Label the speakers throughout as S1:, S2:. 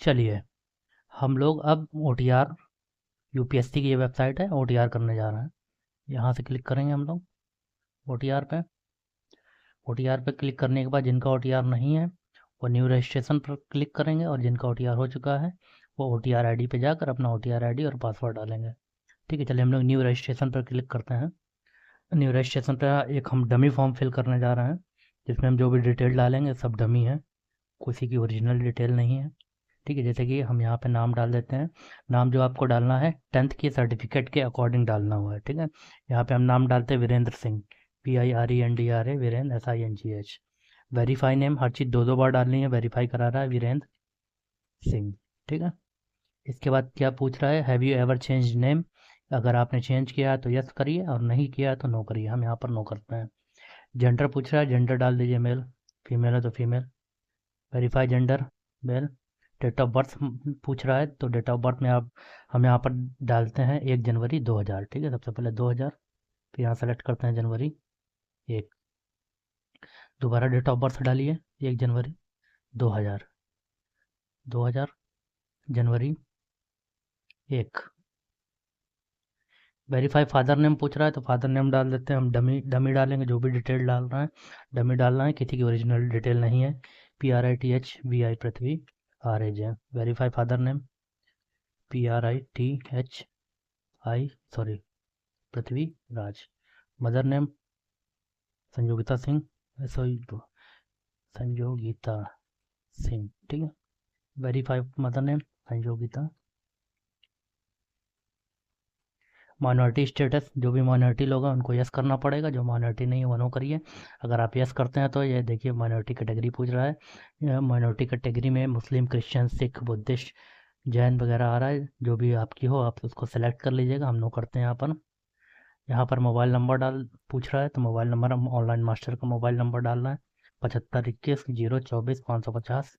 S1: चलिए हम लोग अब OTR यूपीएससी की ये वेबसाइट है, OTR करने जा रहे हैं। यहाँ से क्लिक करेंगे हम लोग OTR पे। OTR पे क्लिक करने के बाद जिनका OTR नहीं है वो न्यू रजिस्ट्रेशन पर क्लिक करेंगे, और जिनका OTR हो चुका है वो OTR आईडी पे जाकर अपना OTR आईडी और पासवर्ड डालेंगे। ठीक है, चलिए हम लोग न्यू रजिस्ट्रेशन पर क्लिक करते हैं। न्यू रजिस्ट्रेशन पर एक हम डमी फॉर्म फिल करने जा रहे हैं, जिसमें हम जो भी डिटेल डालेंगे सब डमी है, किसी की ओरिजिनल डिटेल नहीं है। ठीक है, जैसे कि हम यहाँ पे नाम डाल देते हैं। नाम जो आपको डालना है 10th के सर्टिफिकेट के अकॉर्डिंग डालना हुआ है। ठीक है, यहाँ पे हम नाम डालते हैं Virendra Singh, PIRENDRA, Virendra SINGH। Verify name हर चीज़ 2 बार डालनी है, वेरीफाई करा रहा है वीरेंद्र सिंह। ठीक है, इसके बाद क्या पूछ रहा है, have you ever change name. अगर आपने चेंज किया है तो यस करिए, और नहीं किया है तो नो करिए। हम यहाँ पर नो करते हैं। जेंडर पूछ रहा है, जेंडर डाल दीजिए मेल, फीमेल है तो female. Verify gender, male. Date of birth पूछ रहा है, तो डेट ऑफ बर्थ में आप हम यहाँ पर डालते हैं 1 जनवरी 2000। ठीक है, सबसे पहले 2000, फिर यहाँ सेलेक्ट करते हैं जनवरी 1। दोबारा डेट ऑफ बर्थ डालिए 1 जनवरी 2000, 2000 जनवरी 1। वेरीफाई फादर नेम पूछ रहा है, तो फादर नेम डाल देते हैं हम, डमी डमी डालेंगे, जो भी डिटेल डालना है डमी डालना है, किसी की ओरिजिनल डिटेल नहीं है। PRITHVI Prithvi RAJ। Verify father name PRITHI sorry Prithvi Raj. Mother name Sanyogita Singh, sorry Sanyogita Singh. ठीक है, verify mother name Sanyogita. Minority status, जो भी माइनॉरिटी लोग हैं उनको यस करना पड़ेगा, जो माइनॉरिटी नहीं है वो नो करिए। अगर आप यस करते हैं तो ये देखिए माइनॉरिटी कैटेगरी पूछ रहा है। माइनॉरिटी कैटेगरी में मुस्लिम, क्रिश्चियन, सिख, बुद्धिस्ट, जैन वगैरह आ रहा है। जो भी आपकी हो आप उसको सेलेक्ट कर लीजिएगा, हम नो करते हैं यहाँ पर। यहाँ पर मोबाइल नंबर डाल पूछ रहा है, तो मोबाइल नंबर हम ऑनलाइन मास्टर का मोबाइल नंबर डालना है 7521 024 550।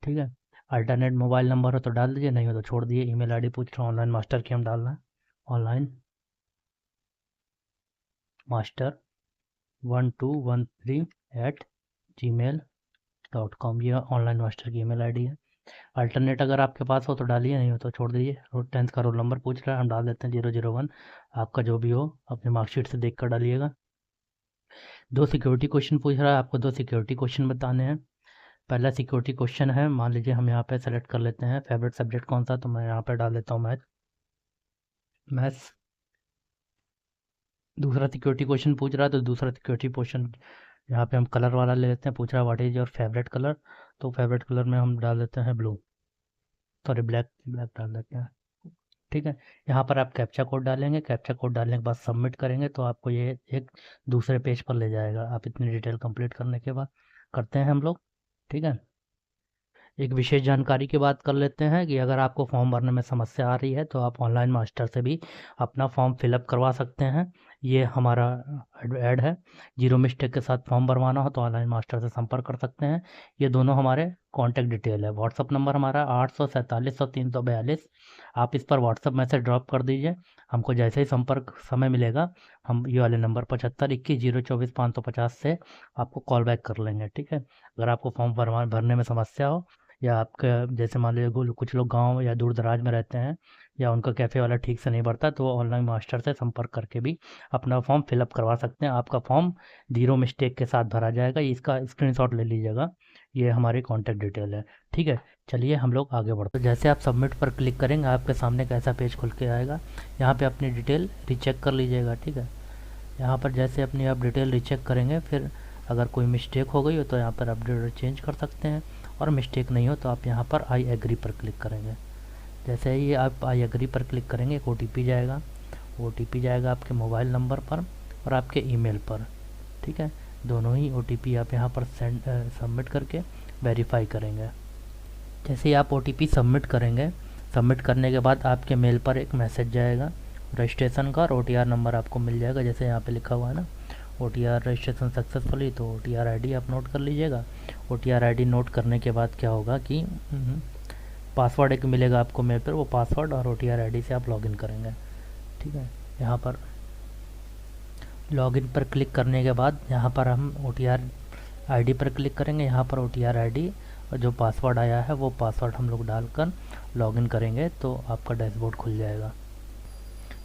S1: ठीक है, अल्टरनेट मोबाइल नंबर हो तो डाल दीजिए, नहीं हो तो छोड़ दिए। ईमेल आईडी पूछ रहा हूँ ऑनलाइन मास्टर की हम डालना है, ऑनलाइन मास्टर 1213@gmail.com। ये ऑनलाइन मास्टर की ईमेल आईडी है। अल्टरनेट अगर आपके पास हो तो डालिए, नहीं हो तो छोड़ दीजिए। 10th का रोल नंबर पूछ रहा है, हम डाल देते हैं 001। आपका जो भी हो अपने मार्कशीट से देख कर डालिएगा। 2 सिक्योरिटी क्वेश्चन पूछ रहा है, आपको 2 सिक्योरिटी क्वेश्चन बताने हैं। पहला सिक्योरिटी क्वेश्चन है, मान लीजिए हम यहाँ पे सेलेक्ट कर लेते हैं फेवरेट सब्जेक्ट कौन सा, तो मैं यहाँ पे डाल देता हूँ मैथ्स। दूसरा सिक्योरिटी क्वेश्चन पूछ रहा है, तो दूसरा सिक्योरिटी क्वेश्चन यहाँ पे हम कलर वाला ले लेते हैं। पूछ रहा है what is your favourite colour, तो फेवरेट कलर में हम डाल देते हैं ब्लू, सॉरी ब्लैक, ब्लैक डाल देते हैं। ठीक है, यहाँ पर आप कैप्चा कोड डालेंगे। कैप्चा कोड डालने के बाद सबमिट करेंगे तो आपको ये एक दूसरे पेज पर ले जाएगा, आप इतनी डिटेल कंप्लीट करने के बाद। करते हैं हम लोग। ठीक है, एक विशेष जानकारी की बात कर लेते हैं कि अगर आपको फॉर्म भरने में समस्या आ रही है तो आप ऑनलाइन मास्टर से भी अपना फॉर्म फिलअप करवा सकते हैं। ये हमारा ऐड है। जीरो मिस्टेक के साथ फॉर्म भरवाना हो तो ऑनलाइन मास्टर से संपर्क कर सकते हैं। ये दोनों हमारे कॉन्टैक्ट डिटेल है। व्हाट्सअप नंबर हमारा 847 342। आप इस पर व्हाट्सअप मैसेज ड्रॉप कर दीजिए, हमको जैसे ही संपर्क समय मिलेगा हम ये वाले नंबर 7521 024 550 से आपको कॉल बैक कर लेंगे। ठीक है, अगर आपको फॉर्म भरने में समस्या हो, या आपका जैसे मान लीजिए कुछ लोग गांव या दूर दराज में रहते हैं, या उनका कैफ़े वाला ठीक से नहीं भरता, तो ऑनलाइन मास्टर से संपर्क करके भी अपना फॉर्म फिलअप करवा सकते हैं। आपका फॉर्म जीरो मिस्टेक के साथ भरा जाएगा, इसका स्क्रीनशॉट ले लीजिएगा। ये हमारी कॉन्टैक्ट डिटेल है। ठीक है, चलिए हम लोग आगे बढ़ते हैं। जैसे आप सबमिट पर क्लिक करेंगे आपके सामने कैसा पेज खुल के आएगा। यहाँ पर अपनी डिटेल रीचेक कर लीजिएगा। ठीक है, यहाँ पर जैसे अपनी आप डिटेल रीचेक करेंगे, फिर अगर कोई मिस्टेक हो गई हो तो यहाँ पर अपडेट चेंज कर सकते हैं, और मिस्टेक नहीं हो तो आप यहाँ पर आई एग्री पर क्लिक करेंगे। जैसे ही आप आई एग्री पर क्लिक करेंगे एक OTP जाएगा। OTP जाएगा आपके मोबाइल नंबर पर और आपके ईमेल पर। ठीक है, दोनों ही OTP आप यहाँ पर सबमिट करके वेरीफाई करेंगे। जैसे ही आप OTP सबमिट करेंगे, सबमिट करने के बाद आपके मेल पर एक मैसेज जाएगा रजिस्ट्रेशन का, और OTR नंबर आपको मिल जाएगा। जैसे यहाँ पे लिखा हुआ है ना OTR रजिस्ट्रेशन सक्सेसफुली, तो OTR ID आप नोट कर लीजिएगा। OTR ID नोट करने के बाद क्या होगा कि पासवर्ड एक मिलेगा आपको मेल पर, वो पासवर्ड और OTR ID से आप लॉगिन करेंगे। ठीक है, यहाँ पर लॉगिन पर क्लिक करने के बाद यहाँ पर हम OTR ID पर क्लिक करेंगे। यहाँ पर OTR ID और जो पासवर्ड आया है वो पासवर्ड हम लोग डालकर लॉगिन करेंगे तो आपका डैशबोर्ड खुल जाएगा।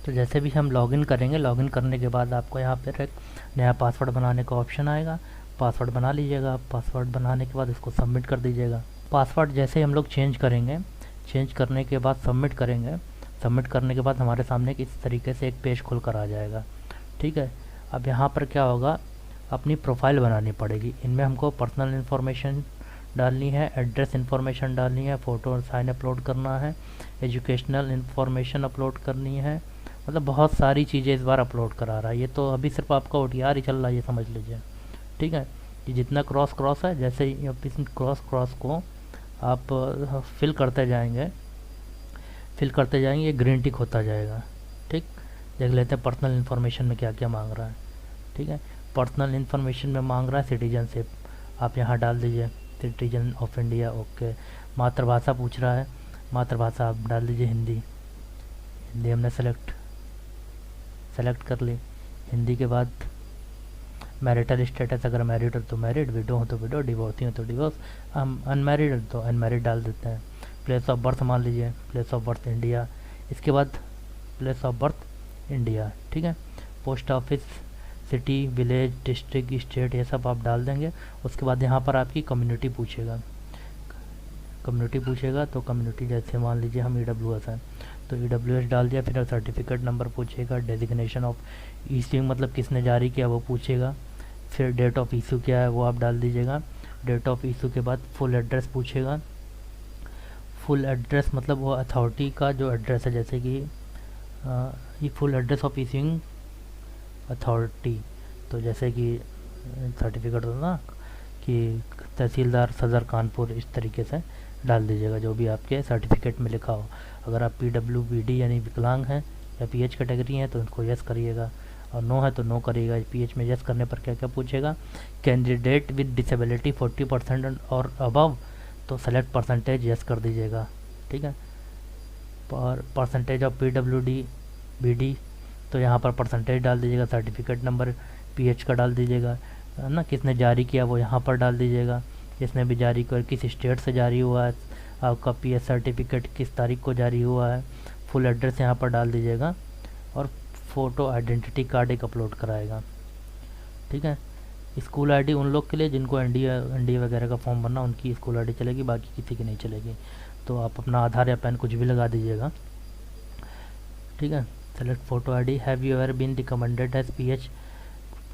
S1: तो जैसे भी हम लॉगिन करेंगे, लॉगिन करने के बाद आपको यहाँ पर एक नया पासवर्ड बनाने का ऑप्शन आएगा। पासवर्ड बना लीजिएगा। पासवर्ड बनाने के बाद इसको सबमिट कर दीजिएगा। पासवर्ड जैसे ही हम लोग चेंज करेंगे, चेंज करने के बाद सबमिट करेंगे, सबमिट करने के बाद हमारे सामने इस तरीके से एक पेज खुल कर आ जाएगा। ठीक है, अब यहाँ पर क्या होगा, अपनी प्रोफाइल बनानी पड़ेगी। इनमें हमको पर्सनल इन्फॉर्मेशन डालनी है, एड्रेस इन्फॉर्मेशन डालनी है, फ़ोटो और साइन अपलोड करना है, एजुकेशनल इन्फॉर्मेशन अपलोड करनी है, मतलब बहुत सारी चीज़ें इस बार अपलोड करा रहा है। ये तो अभी सिर्फ आपका OTR ही चल रहा है, ये समझ लीजिए। ठीक है, ये जितना क्रॉस है, जैसे ही अब इस क्रॉस को आप फिल करते जाएंगे, ये ग्रीन टिक होता जाएगा। ठीक, देख लेते हैं पर्सनल इन्फॉर्मेशन में क्या क्या मांग रहा है। ठीक है, पर्सनल इन्फॉर्मेशन में मांग रहा है सिटीजनशिप, आप यहाँ डाल दीजिए सिटीजन ऑफ इंडिया। ओके, मातृभाषा पूछ रहा है, मातृभाषा आप डाल दीजिए हिंदी। हिंदी हमने सेलेक्ट कर ली। हिंदी के बाद मैरिटल स्टेटस, अगर मैरिड हो तो मैरिड, विडो हो तो विडो, डिवोर्सी हो तो डिवोर्स, हम अनमैरिड हो तो अनमैरिड डाल देते हैं। प्लेस ऑफ बर्थ मान लीजिए, प्लेस ऑफ बर्थ इंडिया। इसके बाद प्लेस ऑफ बर्थ इंडिया। ठीक है, post office, city, village, district, state, ये सब आप डाल देंगे। उसके बाद यहाँ पर आपकी कम्युनिटी पूछेगा, तो कम्युनिटी जैसे मान लीजिए हम EWS हैं तो EWS डाल दिया। फिर सर्टिफिकेट नंबर पूछेगा, डेजिग्नेशन ऑफ इश्यूइंग मतलब किसने जारी किया वो पूछेगा। फिर डेट ऑफ इशू क्या है वो आप डाल दीजिएगा। डेट ऑफ इशू के बाद फुल एड्रेस पूछेगा। फुल एड्रेस मतलब वो अथॉरिटी का जो एड्रेस है, जैसे कि ये full address of issuing authority, तो जैसे कि सर्टिफिकेट होता ना कि तहसीलदार सदर कानपुर, इस तरीके से डाल दीजिएगा जो भी आपके सर्टिफिकेट में लिखा हो। अगर आप PWBD यानी विकलांग हैं या PH कैटेगरी हैं तो इनको यस करिएगा, और नो है तो नो करिएगा। PH में यस करने पर क्या क्या पूछेगा, कैंडिडेट विद डिसेबिलिटी 40% और अबव, तो सेलेक्ट परसेंटेज यस कर दीजिएगा। ठीक है, और परसेंटेज ऑफ PWD तो यहाँ पर परसेंटेज डाल दीजिएगा। सर्टिफिकेट नंबर PH का डाल दीजिएगा, है ना, किसने जारी किया वो यहाँ पर डाल दीजिएगा। जिसने भी जारी किया, किस स्टेट से जारी हुआ है, आपका PH सर्टिफिकेट किस तारीख को जारी हुआ है। फुल एड्रेस यहाँ पर डाल दीजिएगा, और फ़ोटो आइडेंटिटी कार्ड एक अपलोड कराएगा। ठीक है, स्कूल ID उन लोग के लिए जिनको NDA वगैरह का फॉर्म भरना, उनकी स्कूल ID चलेगी, बाकी किसी की नहीं चलेगी। तो आप अपना आधार या पैन कुछ भी लगा दीजिएगा। ठीक है, select photo ID। Have you ever been recommended as PH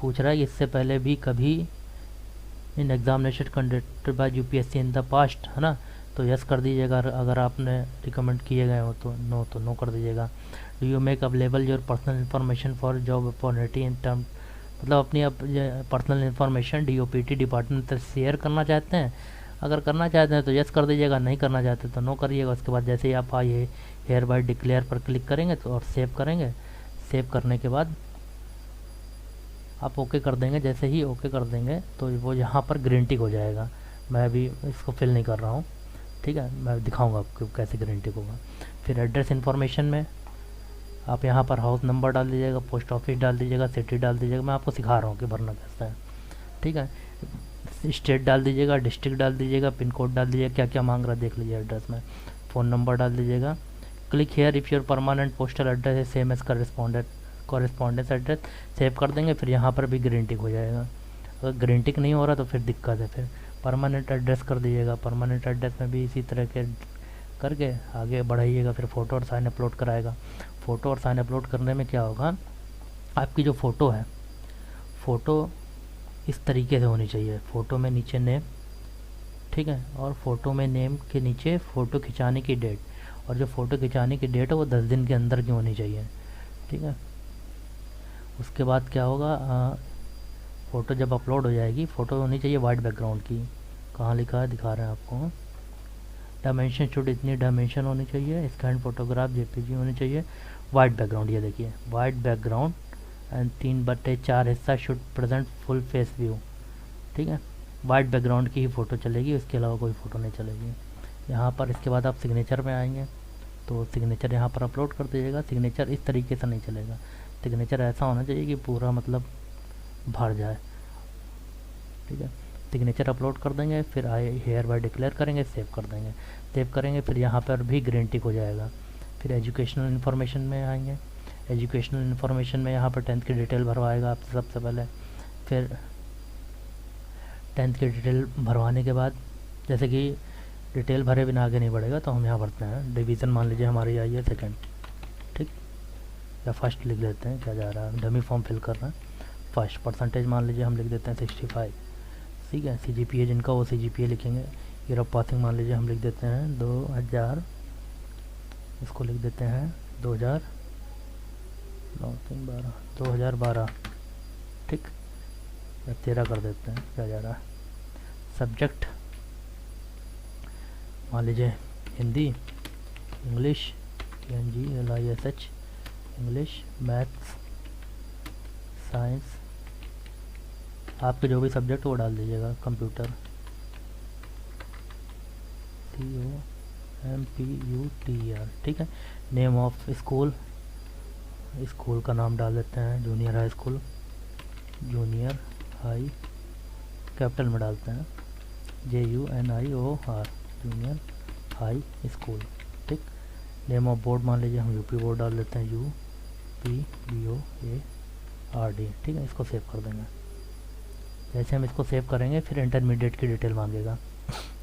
S1: पूछ रहा है, इससे पहले भी कभी in examination conducted by UPSC in the past, है ना, तो यस कर दीजिएगा। अगर आपने रिकमेंड किए गए हो तो नो कर दीजिएगा। Do you make available your personal information for job opportunity in term, मतलब अपनी पर्सनल इन्फॉर्मेशन DOPT डिपार्टमेंट से शेयर करना चाहते हैं। अगर करना चाहते हैं तो यस कर दीजिएगा, नहीं करना चाहते तो नो करिएगा। उसके बाद जैसे ही आप आइए हेयर बाय डिक्लेयर पर क्लिक करेंगे तो और सेव करेंगे। सेव करने के बाद आप ओके कर देंगे। जैसे ही ओके कर देंगे तो वो यहाँ पर ग्रीन टिक हो जाएगा। मैं अभी इसको फिल नहीं कर रहा हूँ। ठीक है, मैं दिखाऊंगा आपको कैसे ग्रीन टिक होगा। फिर एड्रेस इन्फॉर्मेशन में आप यहाँ पर हाउस नंबर डाल दीजिएगा, पोस्ट ऑफिस डाल दीजिएगा, सिटी डाल दीजिएगा। मैं आपको सिखा रहा हूँ कि भरना कैसा है। ठीक है, स्टेट डाल दीजिएगा, डिस्ट्रिक्ट डाल दीजिएगा, पिन कोड डाल दीजिएगा, क्या क्या मांग रहा है देख लीजिए एड्रेस में। फ़ोन नंबर डाल दीजिएगा। Click here if your permanent postal address है same as correspondence address, save कर देंगे। फिर यहाँ पर भी ग्रीन टिक हो जाएगा। अगर ग्रीन टिक नहीं हो रहा तो फिर दिक्कत है, फिर परमानेंट एड्रेस कर दीजिएगा। परमानेंट एड्रेस में भी इसी तरह के करके आगे बढ़ाइएगा। फिर फ़ोटो और साइन अपलोड कराएगा। फ़ोटो और साइन अपलोड करने में क्या होगा, आपकी जो फ़ोटो है, फ़ोटो इस तरीके से होनी चाहिए। फ़ोटो में नीचे नेम, ठीक है, और फ़ोटो में नेम के नीचे फ़ोटो खिंचाने की डेट, और जो फ़ोटो खिंचाने की डेट है वो 10 दिन के अंदर की होनी चाहिए। ठीक है, उसके बाद क्या होगा, फ़ोटो जब अपलोड हो जाएगी, फ़ोटो होनी चाहिए वाइट बैकग्राउंड की। कहाँ लिखा है, दिखा रहे हैं आपको। डायमेंशन शुड इतनी डायमेंशन होनी चाहिए। स्कैन फोटोग्राफ JPG होनी चाहिए। वाइट बैकग्राउंड, ये देखिए वाइट बैकग्राउंड एंड 3/4 हिस्सा should present full face view. ठीक है, वाइट बैकग्राउंड की ही फ़ोटो चलेगी, उसके अलावा कोई फ़ोटो नहीं चलेगी। यहाँ पर इसके बाद आप सिग्नेचर में आएंगे तो सिग्नेचर यहाँ पर अपलोड कर दीजिएगा। सिग्नेचर इस तरीके से नहीं चलेगा, सिग्नेचर ऐसा होना चाहिए कि पूरा मतलब भर जाए। ठीक है, सिग्नेचर अपलोड कर देंगे, फिर आई हेयर बाय डिक्लेयर करेंगे, सेव कर देंगे। सेव करेंगे फिर यहाँ पर भी ग्रीन टिक हो जाएगा। फिर एजुकेशनल इन्फॉर्मेशन में आएंगे। एजुकेशनल इन्फॉर्मेशन में यहाँ पर 10th की डिटेल भरवाएगा आपसे सबसे पहले। फिर 10th की डिटेल भरवाने के बाद जैसे कि डिटेल भरे बिना आगे नहीं बढ़ेगा, तो हम यहाँ भरते हैं डिवीज़न, मान लीजिए हमारी आई है 2nd, ठीक, या फर्स्ट लिख लेते हैं, क्या जा रहा है, डमी फॉर्म फिल कर रहे हैं। फर्स्ट परसेंटेज मान लीजिए हम लिख देते हैं 65, ठीक है। CGPA जिनका वो CGPA लिखेंगे। ईयर ऑफ पासिंग मान लीजिए हम लिख देते हैं 2000, इसको लिख देते हैं 2012, ठीक, या 13 कर देते हैं, क्या जा रहा है। सब्जेक्ट मान लीजिए Hindi, English, ENGLISH, English, maths, science, आपके जो भी सब्जेक्ट वो डाल दीजिएगा। कंप्यूटर, COMPUTER, ठीक है। नेम ऑफ स्कूल, स्कूल का नाम डाल देते हैं junior high school, junior high capital में डालते हैं, JUNIOR, जूनियर हाई स्कूल, ठीक। नेम ऑफ बोर्ड मान लीजिए हम UP बोर्ड डाल देते हैं, UPBOARD, ठीक है। इसको सेव कर देंगे। जैसे हम इसको सेव करेंगे फिर इंटरमीडिएट की डिटेल मांगेगा।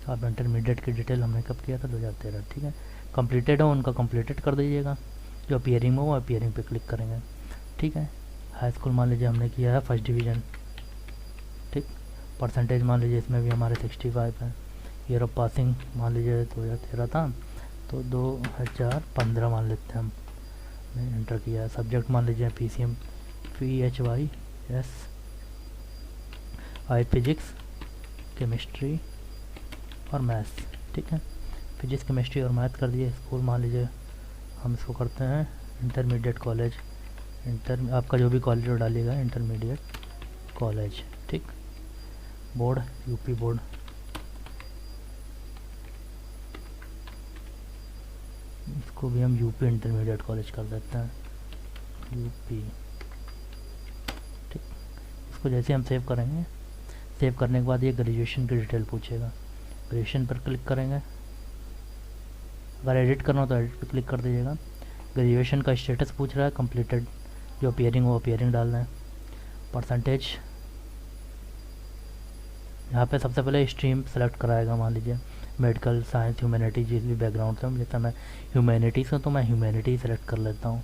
S1: अब इंटरमीडिएट की डिटेल हमने कब किया था, 2013, ठीक है। कंप्लीटेड हो उनका कंप्लीटेड कर दीजिएगा, जो अपीयरिंग हो वो अपीयरिंग पे क्लिक करेंगे, ठीक है। हाई स्कूल मान लीजिए हमने किया है 1st डिवीज़न, ठीक। परसेंटेज मान लीजिए इसमें भी हमारे 65 है। ईयर ऑफ पासिंग मान लीजिए 2013 था, तो 2015 मान लेते हैं हम, एंटर किया है। सब्जेक्ट मान लीजिए PCM, PHYSI, फिजिक्स, केमिस्ट्री और मैथ्स, ठीक है। फिजिक्स, केमिस्ट्री और मैथ कर दिए। स्कूल मान लीजिए हम इसको करते हैं इंटरमीडिएट कॉलेज, आपका जो भी कॉलेज वो डालिएगा, इंटरमीडिएट कॉलेज, ठीक। बोर्ड UP बोर्ड, इसको भी हम UP इंटरमीडिएट कॉलेज कर देते हैं, UP, ठीक। इसको जैसे हम सेव करेंगे, सेव करने के बाद ये ग्रेजुएशन की डिटेल पूछेगा, ग्रेजुएशन पर क्लिक करेंगे। अगर एडिट करना हो तो एडिट पर क्लिक कर दीजिएगा। ग्रेजुएशन का स्टेटस पूछ रहा है, कंप्लीटेड, जो अपीयरिंग हो अपीयरिंग डालना है। परसेंटेज यहाँ पे सबसे पहले स्ट्रीम सेलेक्ट कराएगा, मान लीजिए मेडिकल, साइंस, ह्यूमैनिटीज, जिस भी बैकग्राउंड से, जैसे मैं ह्यूमैनिटीज़ हूँ तो मैं ह्यूमैनिटीज सेलेक्ट कर लेता हूँ,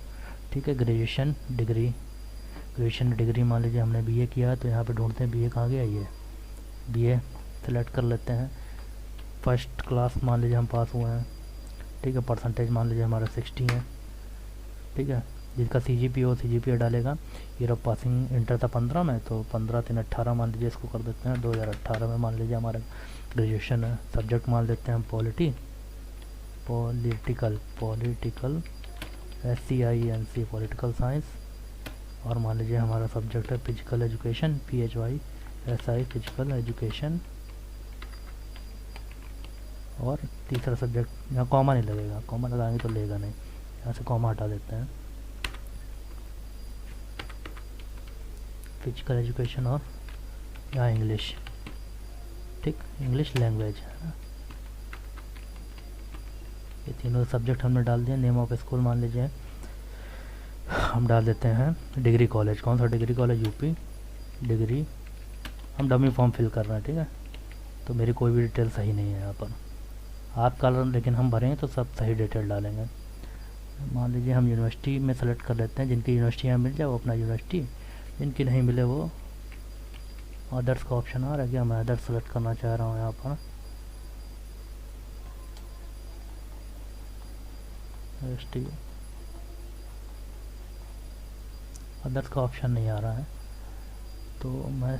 S1: ठीक है। ग्रेजुएशन डिग्री, ग्रेजुएशन डिग्री मान लीजिए हमने BA किया है, तो यहाँ पे ढूंढते हैं BA कहाँ गया, ये BA सेलेक्ट कर लेते हैं। फर्स्ट क्लास मान लीजिए हम पास हुए हैं, ठीक है। परसेंटेज मान लीजिए हमारा 60 है, ठीक है। जिसका CGPA हो CGPA डालेगा। ईयर ऑफ पासिंग इंटर था 15 में, तो 15 3 18 मान लीजिए, इसको कर देते हैं 2018 में मान लीजिए हमारा ग्रेजुएशन है। सब्जेक्ट मान लेते हैं हम पॉलिटिकल SCIENC, पॉलिटिकल साइंस, और मान लीजिए हमारा सब्जेक्ट है physical education, PHYSI, physical education. और तीसरा सब्जेक्ट, यहाँ कॉमा नहीं लगेगा, कॉमा लगाएंगे तो लेगा नहीं, यहाँ से कॉमा हटा देते हैं। फिजिकल एजुकेशन और यहाँ इंग्लिश, ठीक, इंग्लिश लैंग्वेज है ना। ये तीनों सब्जेक्ट हमने डाल दिए। नेम ऑफ स्कूल मान लीजिए हम डाल देते हैं डिग्री कॉलेज, कौन सा डिग्री कॉलेज, UP डिग्री। हम डमी फॉर्म फिल कर रहे हैं, ठीक है। तो मेरी कोई भी डिटेल सही नहीं है यहाँ पर, आपका लेकिन हम भरेंगे तो सब सही डिटेल डालेंगे। मान लीजिए हम यूनिवर्सिटी में सेलेक्ट कर लेते हैं, जिनकी यूनिवर्सिटी यहाँ मिल जाए वो अपना यूनिवर्सिटी, जिनकी नहीं मिले वो अदर्स का ऑप्शन आ रहा है, कि मैं अदर्स सेलेक्ट करना चाह रहा हूँ यहाँ पर। यूनिवर्सिटी अदर्स का ऑप्शन नहीं आ रहा है, तो मैं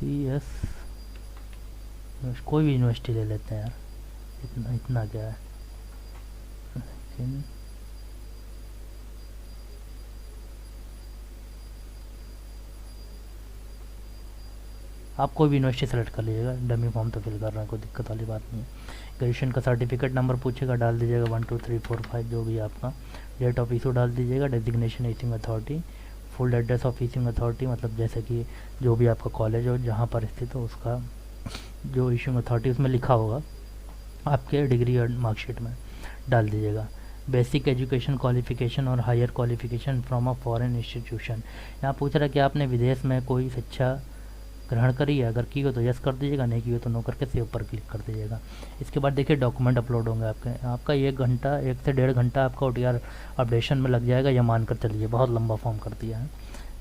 S1: CS कोई भी यूनिवर्सिटी ले लेते हैं यार, इतना क्या है। लेकिन आप कोई भी यूनिवर्सिटी सेलेक्ट कर लीजिएगा, डमी फॉर्म तो फिल कर रहे हैं, कोई दिक्कत वाली बात नहीं है। ग्रेजुएशन का सर्टिफिकेट नंबर पूछेगा, डाल दीजिएगा 1 2 3 4 5 जो भी आपका। डेट ऑफ इशू डाल दीजिएगा, designation issuing authority, full address of issuing authority, मतलब जैसे कि जो भी आपका कॉलेज हो जहाँ पर स्थित हो उसका जो इशूइंग अथॉरिटी उसमें लिखा होगा आपके डिग्री और मार्कशीट में डाल दीजिएगा। बेसिक एजुकेशन क्वालिफिकेशन और higher qualification from a foreign institution, यहाँ पूछ रहा है कि आपने विदेश में कोई शिक्षा ग्रहण करी है, अगर की हो तो यस कर दीजिएगा, नहीं की हो तो नो करके सेव पर क्लिक कर दीजिएगा। इसके बाद देखिए डॉक्यूमेंट अपलोड होंगे आपका 1 से 1.5 घंटा आपका OTR अपडेशन में लग जाएगा, ये मानकर चलिए, बहुत लंबा फॉर्म कर दिया है।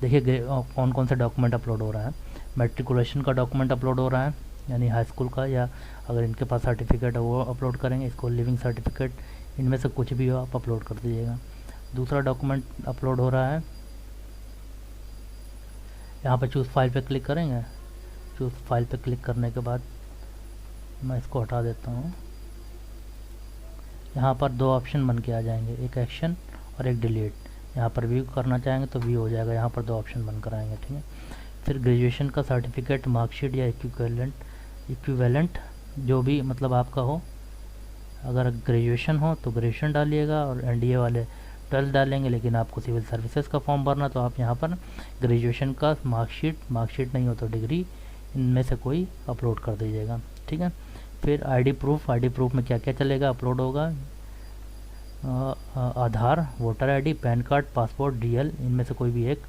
S1: देखिए कौन कौन सा डॉक्यूमेंट अपलोड हो रहा है। मैट्रिकुलेशन का डॉक्यूमेंट अपलोड हो रहा है, यानी हाई स्कूल का, या अगर इनके पास सर्टिफिकेट है वो अपलोड करेंगे, स्कूल लिविंग सर्टिफिकेट, इनमें से कुछ भी हो आप अपलोड कर दीजिएगा। दूसरा डॉक्यूमेंट अपलोड हो रहा है, यहाँ पर चूज़ फाइल पे क्लिक करेंगे। चूज़ फाइल पे क्लिक करने के बाद मैं इसको हटा देता हूँ। यहाँ पर 2 ऑप्शन बन के आ जाएंगे, एक एक्शन और एक डिलीट। यहाँ पर व्यू करना चाहेंगे तो व्यू हो जाएगा, यहाँ पर 2 ऑप्शन बन कर आएंगे, ठीक है। फिर ग्रेजुएशन का सर्टिफिकेट, मार्कशीट या इक्विवेलेंट जो भी मतलब आपका हो, अगर ग्रेजुएशन हो तो ग्रेजुएशन डालिएगा, और NDA वाले 12 डालेंगे, लेकिन आपको सिविल सर्विसेज का फॉर्म भरना तो आप यहाँ पर ग्रेजुएशन का मार्कशीट नहीं हो तो डिग्री, इनमें से कोई अपलोड कर दीजिएगा, ठीक है। फिर आईडी प्रूफ में क्या क्या चलेगा, अपलोड होगा Aadhaar, voter ID, PAN card, passport, DL, इनमें से कोई भी एक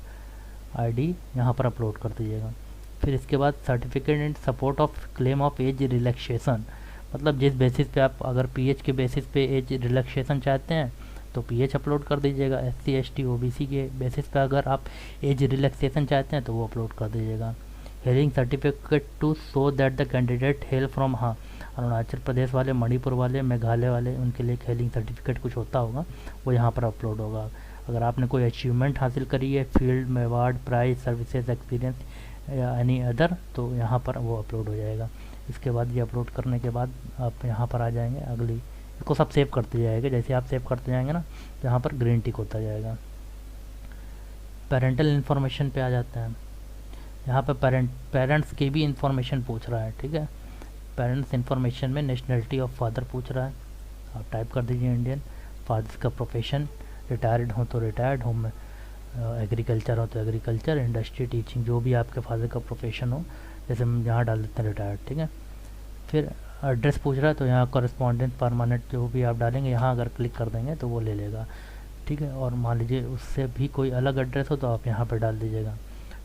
S1: आईडी यहाँ पर अपलोड कर दीजिएगा। फिर इसके बाद certificate in support of claim of age relaxation, मतलब जिस बेसिस पे आप अगर PH के बेसिस पे एज रिलैक्सेशन चाहते हैं तो PH अपलोड कर दीजिएगा। SC ST OBC के बेसिस पे अगर आप एज रिलैक्सेशन चाहते हैं तो वो अपलोड कर दीजिएगा। Hearing certificate to show that the candidate hail from, हाँ अरुणाचल प्रदेश वाले, मणिपुर वाले, मेघालय वाले, उनके लिए हेयरिंग सर्टिफिकेट कुछ होता होगा, वो यहाँ पर अपलोड होगा। अगर आपने कोई अचीवमेंट हासिल करी है, फील्ड में अवार्ड, प्राइज, सर्विसेज, एक्सपीरियंस या एनी अदर, तो यहाँ पर वो अपलोड हो जाएगा। इसके बाद ये अपलोड करने के बाद आप यहाँ पर आ जाएंगे, अगली इसको सब सेव करते जाएगा। जैसे आप सेव करते जाएंगे ना तो यहाँ पर ग्रीन टिक होता जाएगा। पेरेंटल इन्फॉर्मेशन पे आ जाते हैं। यहाँ पर पेरेंट्स की भी इंफॉर्मेशन पूछ रहा है, ठीक है। पेरेंट्स इन्फॉर्मेशन में नेशनलिटी ऑफ फादर पूछ रहा है, आप टाइप कर दीजिए इंडियन। फादर का प्रोफेशन, रिटायर्ड हो तो रिटायर्ड, होम एग्रीकल्चर हो तो एग्रीकल्चर, इंडस्ट्री, टीचिंग, जो भी आपके फादर का प्रोफेशन हो, जैसे हम यहाँ डाल देते हैं रिटायर्ड, ठीक है। फिर एड्रेस पूछ रहा है तो यहाँ कॉरेस्पॉन्डेंट, परमानेंट जो भी आप डालेंगे, यहाँ अगर क्लिक कर देंगे तो वो ले लेगा, ठीक है। और मान लीजिए उससे भी कोई अलग एड्रेस हो तो आप यहाँ पर डाल दीजिएगा,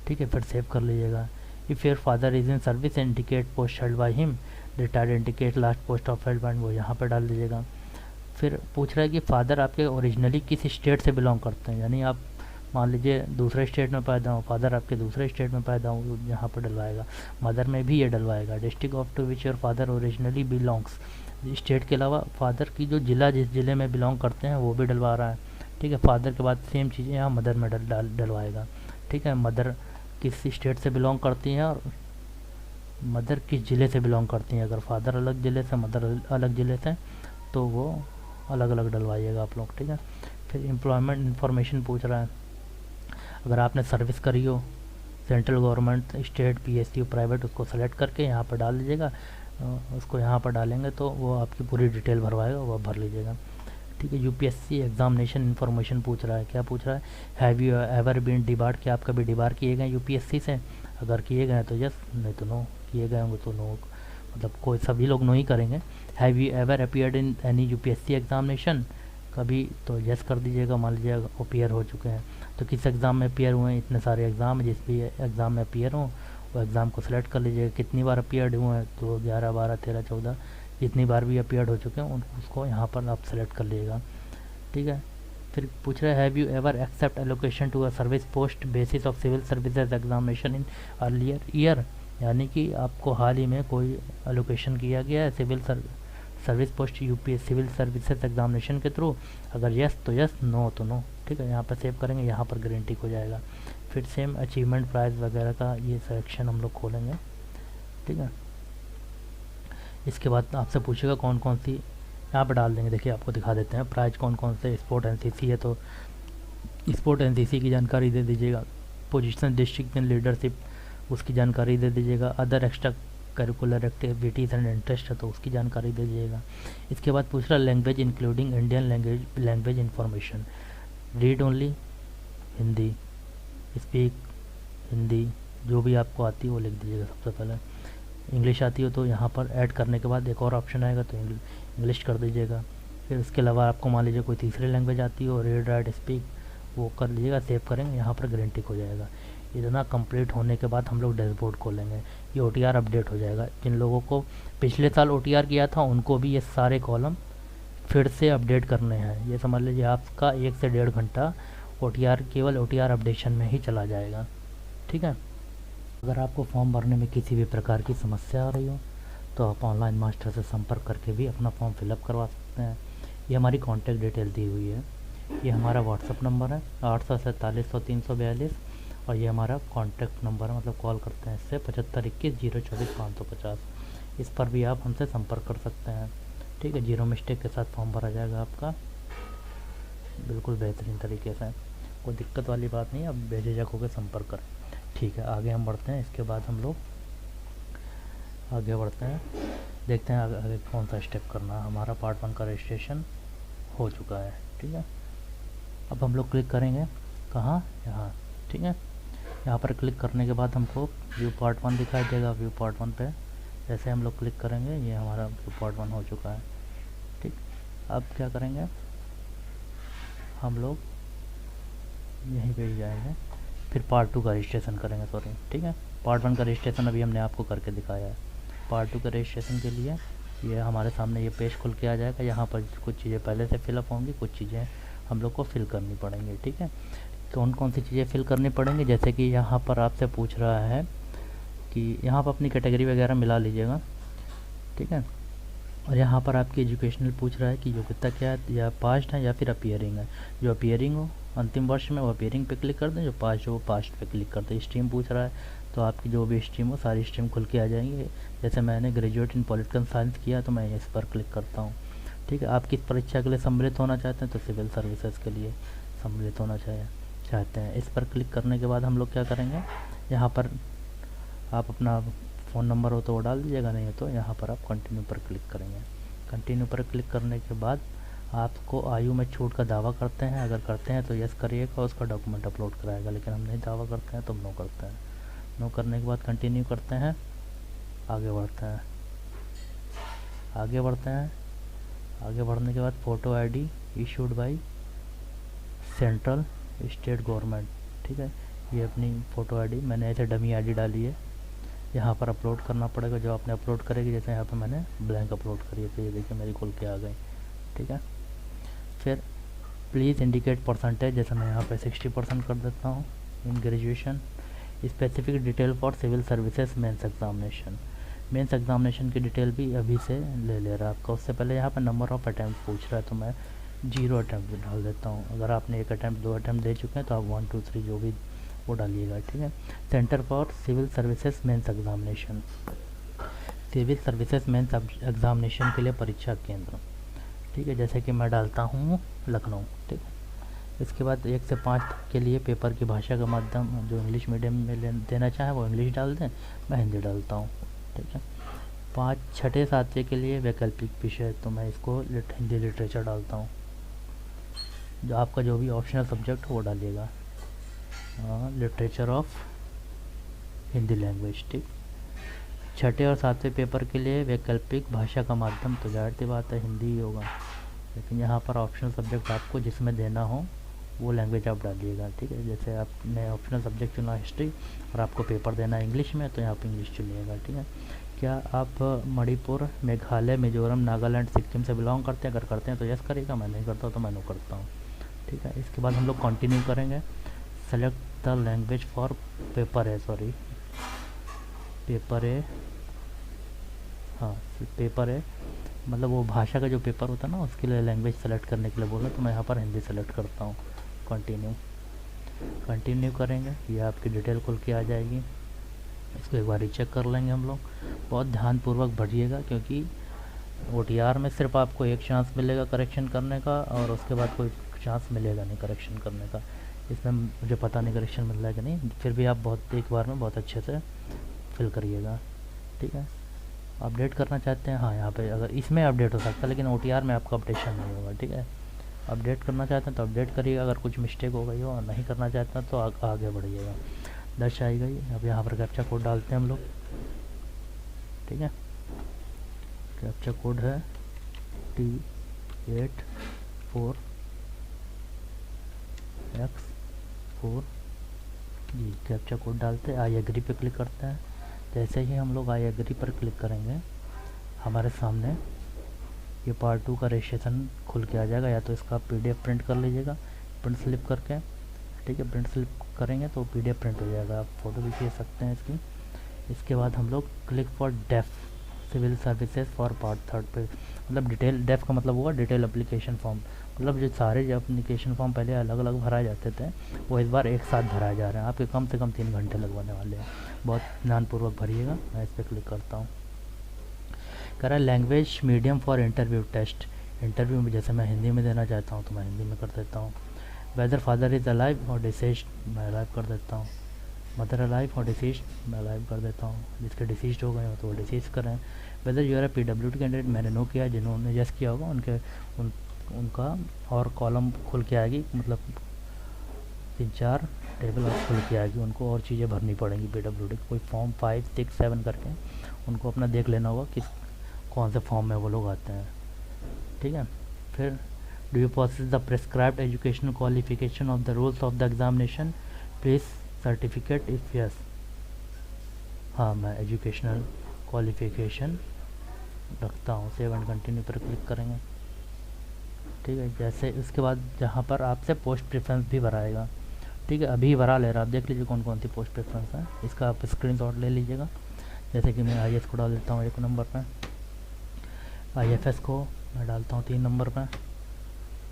S1: ठीक है। फिर सेव कर लीजिएगा। If your father is in service indicate post held by him, retired indicate last post of held by, वो यहाँ पर डाल दीजिएगा। फिर पूछ रहा है कि फादर आपके ओरिजिनली किस स्टेट से बिलोंग करते हैं, यानी आप मान लीजिए दूसरे स्टेट में पैदा हो, फादर आपके दूसरे स्टेट में पैदा हो, यहाँ पर डलवाएगा। मदर में भी ये डलवाएगा। District of to which your father originally belongs, state के अलावा फादर की जो जिला जिस ज़िले में बिलोंग करते हैं वो भी डलवा रहा है, ठीक है। फादर के बाद सेम चीज़ें यहाँ मदर में डलवाएगा, ठीक है। मदर किस स्टेट से बिलोंग करती हैं और मदर किस ज़िले से बिलोंग करती हैं। अगर फादर अलग ज़िले से, मदर अलग ज़िले से, तो वो अलग अलग डलवाइएगा आप लोग, ठीक है। फिर एम्प्लॉयमेंट इन्फॉर्मेशन पूछ रहा है, अगर आपने सर्विस करी हो, central government, state, PSU, private, उसको सेलेक्ट करके यहाँ पर डाल दीजिएगा। उसको यहाँ पर डालेंगे तो वो आपकी पूरी डिटेल भरवाएगा, वो भर लीजिएगा, ठीक है। UPSC एग्जामिनेशन इन्फॉर्मेशन पूछ रहा है, क्या पूछ रहा है, have you ever been debarred, क्या आप कभी डिबार किए गए UPSC से, अगर किए गए तो यस, नहीं तो नो, किए गए होंगे तो नो, मतलब कोई सभी लोग नो ही करेंगे। Have you ever appeared in any UPSC examination, कभी तो यस कर दीजिएगा। मान लीजिए अपीयर हो चुके हैं तो किस एग्ज़ाम में अपीयर हुए हैं, इतने सारे एग्ज़ाम, जिस भी एग्ज़ाम में अपीयर हों वो एग्ज़ाम को सिलेक्ट कर लीजिएगा। कितनी बार अपीयर्ड हुए हैं, तो 11, 12, 13, 14, जितनी बार भी अपीयर्ड हो चुके हैं उसको यहाँ पर आप सेलेक्ट कर लीजिएगा, ठीक है। फिर पूछ रहा है have you ever accept allocation to a service post basis of civil services examination in earlier year, यानी कि आपको हाल ही में कोई एलोकेशन किया गया है civil service post UPS civil services examination के थ्रू, अगर यस तो यस, नो तो नो, ठीक है। यहाँ पर सेव करेंगे, यहाँ पर ग्रीन टिक हो जाएगा। फिर सेम अचीवमेंट, प्राइज़ वगैरह का ये सिलेक्शन हम लोग खोलेंगे, ठीक है। इसके बाद आपसे पूछेगा कौन कौन सी, यहाँ पर डाल देंगे। देखिए आपको दिखा देते हैं प्राइज कौन कौन से। स्पोर्ट NCC है तो स्पोर्ट NCC की जानकारी दे दीजिएगा। पोजीशन डिस्ट्रिक्ट इन लीडरशिप, उसकी जानकारी दे दीजिएगा। Other extra curricular activities and interest है तो उसकी जानकारी दे दीजिएगा। इसके बाद पूछ रहा language including Indian language information, read only, Hindi, speak Hindi, जो भी आपको आती है वो लिख दीजिएगा सबसे पहले। इंग्लिश आती हो तो यहाँ पर ऐड करने के बाद एक और ऑप्शन आएगा, तो इंग्लिश कर दीजिएगा। फिर उसके अलावा आपको मान लीजिए कोई तीसरी लैंग्वेज आती हो, रीड राइट स्पीक, वो कर लीजिएगा, सेव करेंगे, यहाँ पर गारंटी हो जाएगा। इतना कंप्लीट होने के बाद हम लोग डैशबोर्ड खोलेंगे, ये OTR अपडेट हो जाएगा। जिन लोगों को पिछले साल OTR किया था उनको भी ये सारे कॉलम फिर से अपडेट करने हैं। ये समझ लीजिए आपका 1 से 1.5 घंटा OTR केवल OTR अपडेशन में ही चला जाएगा, ठीक है। अगर आपको फॉर्म भरने में किसी भी प्रकार की समस्या आ रही हो तो आप ऑनलाइन मास्टर से संपर्क करके भी अपना फॉर्म फिलअप करवा सकते हैं। ये हमारी कॉन्टैक्ट डिटेल दी हुई है, ये हमारा व्हाट्सअप नंबर है 847 और ये हमारा कॉन्टैक्ट नंबर है, मतलब कॉल करते हैं इससे 7521 024 550। इस पर भी आप हमसे संपर्क कर सकते हैं, ठीक है। 0 मिस्टेक के साथ फॉर्म भरा जाएगा आपका, बिल्कुल बेहतरीन तरीके से, कोई दिक्कत वाली बात नहीं, आप बेझिझक होकर संपर्क करें, ठीक है। आगे हम बढ़ते हैं, इसके बाद हम लोग आगे बढ़ते हैं, देखते हैं आगे कौन सा स्टेप करना है। हमारा पार्ट 1 का रजिस्ट्रेशन हो चुका है, ठीक है। अब हम लोग क्लिक करेंगे कहाँ, यहाँ, ठीक है। यहाँ पर क्लिक करने के बाद हमको व्यू पार्ट 1 दिखाई देगा। व्यू पार्ट 1 पे जैसे हम लोग क्लिक करेंगे, ये हमारा व्यू पार्ट 1 हो चुका है, ठीक। अब क्या करेंगे, हम लोग यहीं पे ही जाएंगे, फिर पार्ट 2 का रजिस्ट्रेशन करेंगे, सॉरी, ठीक है। पार्ट 1 का रजिस्ट्रेशन अभी हमने आपको करके दिखाया है। पार्ट 2 का रजिस्ट्रेशन के लिए ये हमारे सामने ये पेज खुल के आ जाएगा। यहाँ पर कुछ चीज़ें पहले से फिलअप होंगी, कुछ चीज़ें हम लोग को फिल करनी पड़ेंगी, ठीक है। कौन कौन सी चीज़ें फिल करनी पड़ेंगी, जैसे कि यहाँ पर आपसे पूछ रहा है कि यहाँ पर अपनी कैटेगरी वगैरह मिला लीजिएगा, ठीक है। और यहाँ पर आपकी एजुकेशनल पूछ रहा है कि योग्यता क्या है, या पास्ट है या फिर अपीयरिंग है। जो अपीयरिंग हो अंतिम वर्ष में वो अपीयरिंग पे क्लिक कर दें, जो पास्ट हो वो पास्ट पे क्लिक कर दें। स्ट्रीम पूछ रहा है तो आपकी जो भी स्ट्रीम हो सारी स्ट्रीम खुल के आ जाएंगे। जैसे मैंने ग्रेजुएट इन पॉलिटिकल साइंस किया तो मैं इस पर क्लिक करता हूँ, ठीक है। आप किस परीक्षा के लिए सम्मिलित होना चाहते हैं, तो सिविल सर्विसेज के लिए सम्मिलित होना चाहते हैं। इस पर क्लिक करने के बाद हम लोग क्या करेंगे, यहाँ पर आप अपना फ़ोन नंबर हो तो वो डाल दीजिएगा, नहीं हो तो यहाँ पर आप कंटिन्यू पर क्लिक करेंगे। कंटिन्यू पर क्लिक करने के बाद आपको आयु में छूट का दावा करते हैं, अगर करते हैं तो यस करिएगा, उसका डॉक्यूमेंट अपलोड कराएगा। लेकिन हम नहीं दावा करते हैं तो नो करते हैं। नो करने के बाद कंटिन्यू करते हैं, आगे बढ़ते हैं, आगे बढ़ते हैं। आगे बढ़ने के बाद photo ID issued by central state government, ठीक है। ये अपनी फ़ोटो ID मैंने ऐसे डमी ID डाली है, यहाँ पर अपलोड करना पड़ेगा। जो आपने अपलोड करेगी, जैसे यहाँ पे मैंने ब्लैंक अपलोड करी है, तो ये देखिए मेरी खुल के आ गई, ठीक है। फिर प्लीज़ इंडिकेट परसेंटेज, जैसे मैं यहाँ पे 60% कर देता हूँ in graduation. Specific detail for civil services mains examination, mains examination की डिटेल भी अभी से ले रहा है आपका। उससे पहले यहाँ पर नंबर ऑफ अटैम्प्ट पूछ रहा है, तो मैं 0 अटैम्प्ट डाल देता हूँ। अगर आपने 1 अटैम्प्ट 2 अटैम्प्ट दे चुके हैं तो आप 1 2 3 जो भी वो डालिएगा, ठीक है। Centre for civil services mains examination, civil services mains examination के लिए परीक्षा केंद्र, ठीक है। जैसे कि मैं डालता हूँ लखनऊ, ठीक है। इसके बाद 1 से 5 तक के लिए पेपर की भाषा का माध्यम, जो इंग्लिश मीडियम में देना चाहे वो इंग्लिश डाल दें, मैं हिंदी डालता हूँ, ठीक है। 5 छठे 7वें के लिए वैकल्पिक विषय, तो मैं इसको हिंदी लिटरेचर डालता हूँ। जो आपका जो भी ऑप्शनल सब्जेक्ट हो वो डालिएगा, लिटरेचर ऑफ हिंदी लैंग्वेज, ठीक। छठे और 7वें पेपर के लिए वैकल्पिक भाषा का माध्यम, तो जाहिर सी बात है हिंदी ही होगा। लेकिन यहाँ पर ऑप्शनल सब्जेक्ट आपको जिसमें देना हो वो लैंग्वेज आप डालिएगा, ठीक है। जैसे आपने ऑप्शनल सब्जेक्ट चुना हिस्ट्री और आपको पेपर देना है इंग्लिश में, तो यहाँ पर इंग्लिश चुनिएगा, ठीक है। क्या आप मणिपुर, मेघालय, मिजोरम, नागालैंड, सिक्किम से बिलोंग करते हैं, अगर करते हैं तो यस करिएगा, मैं नहीं करता तो मैं नो करता हूँ, ठीक है। इसके बाद हम लोग कंटिन्यू करेंगे। Select the language for paper है, सॉरी पेपर है, हाँ पेपर है, मतलब वो भाषा का जो पेपर होता है ना, उसके लिए लैंग्वेज सेलेक्ट करने के लिए बोला, तो मैं यहाँ पर हिंदी सेलेक्ट करता हूँ। कंटिन्यू करेंगे, ये आपकी डिटेल खुल के आ जाएगी। इसको एक बार रीचेक कर लेंगे हम लोग। बहुत ध्यानपूर्वक भरिएगा, क्योंकि OTR में सिर्फ आपको एक चांस मिलेगा करेक्शन करने का, और उसके बाद कोई चांस मिलेगा नहीं करेक्शन करने का। इसमें मुझे पता नहीं करेक्शन मिल रहा है कि नहीं, फिर भी आप बहुत एक बार में बहुत अच्छे से फिल करिएगा, ठीक है। अपडेट करना चाहते हैं, हाँ यहाँ पे अगर इसमें अपडेट हो सकता है, लेकिन OTR में आपका अपडेशन नहीं होगा, ठीक है। अपडेट करना चाहते हैं तो अपडेट करिएगा, अगर कुछ मिस्टेक हो गई हो, और नहीं करना चाहते हैं तो आगे बढ़िएगा। दर्ज आई गई। अब यहाँ पर कैप्चा कोड डालते हैं हम लोग, ठीक है। कैप्चा कोड है T84X4 जी। कैप्चा कोड डालते हैं, आई एग्री पे क्लिक करते हैं। जैसे ही हम लोग आई एग्री पर क्लिक करेंगे, हमारे सामने ये पार्ट 2 का रजिस्ट्रेशन खुल के आ जाएगा। या तो इसका PDF प्रिंट कर लीजिएगा, प्रिंट स्लिप करके, ठीक है। प्रिंट स्लिप करेंगे तो PDF प्रिंट हो जाएगा, आप फ़ोटो भी खींच सकते हैं इसकी। इसके बाद हम लोग click for DAF civil services for part 3 पे, मतलब डिटेल, डेफ का मतलब हुआ डिटेल एप्लीकेशन फॉर्म, मतलब जो सारे जो एप्लीकेशन फॉर्म पहले अलग अलग भराए जाते थे वो इस बार एक साथ भराए जा रहे हैं। आपके कम से कम 3 घंटे लगवाने वाले हैं, बहुत ध्यानपूर्वक भरिएगा। मैं इस पर क्लिक करता हूँ। कह रहा है language medium for interview test. Interview में जैसे मैं हिंदी में देना चाहता हूँ तो मैं हिंदी में कर देता हूँ। वेदर फादर इज़ अलाइव और डिसीज्ड, मैं अलाइव कर देता हूँ। मदर अलाइव और डिसीज्ड, मैं अलाइव कर देता हूँ। जिसके डिसीज्ड हो गए हो तो वो डिसीज करें। Whether you are a PWD candidate, मैंने नो किया। जिन्होंने यस किया होगा उनका और कॉलम खुल के आएगी, मतलब 3-4 टेबल और खुल के आएगी। उनको और चीज़ें भरनी पड़ेंगी PWD, कोई फॉर्म 5, 6, 7 करके उनको अपना देख लेना होगा कि कौन से फॉर्म में वो लोग आते हैं, ठीक है। फिर do you possess the prescribed educational qualification of the rules of the examination, please certificate if yes. हाँ, मैं एजुकेशनल क्वालिफिकेशन रखता हूँ। सेव एंड कंटिन्यू पर क्लिक करेंगे, ठीक है। जैसे उसके बाद जहाँ पर आपसे पोस्ट प्रेफरेंस भी भराएगा, ठीक है। अभी भरा ले रहा, आप देख लीजिए कौन कौन सी पोस्ट प्रेफरेंस है। इसका आप स्क्रीनशॉट ले लीजिएगा। जैसे कि मैं IS को डाल देता हूँ 1 नंबर पे, IFS को मैं डालता हूँ 3 नंबर पे,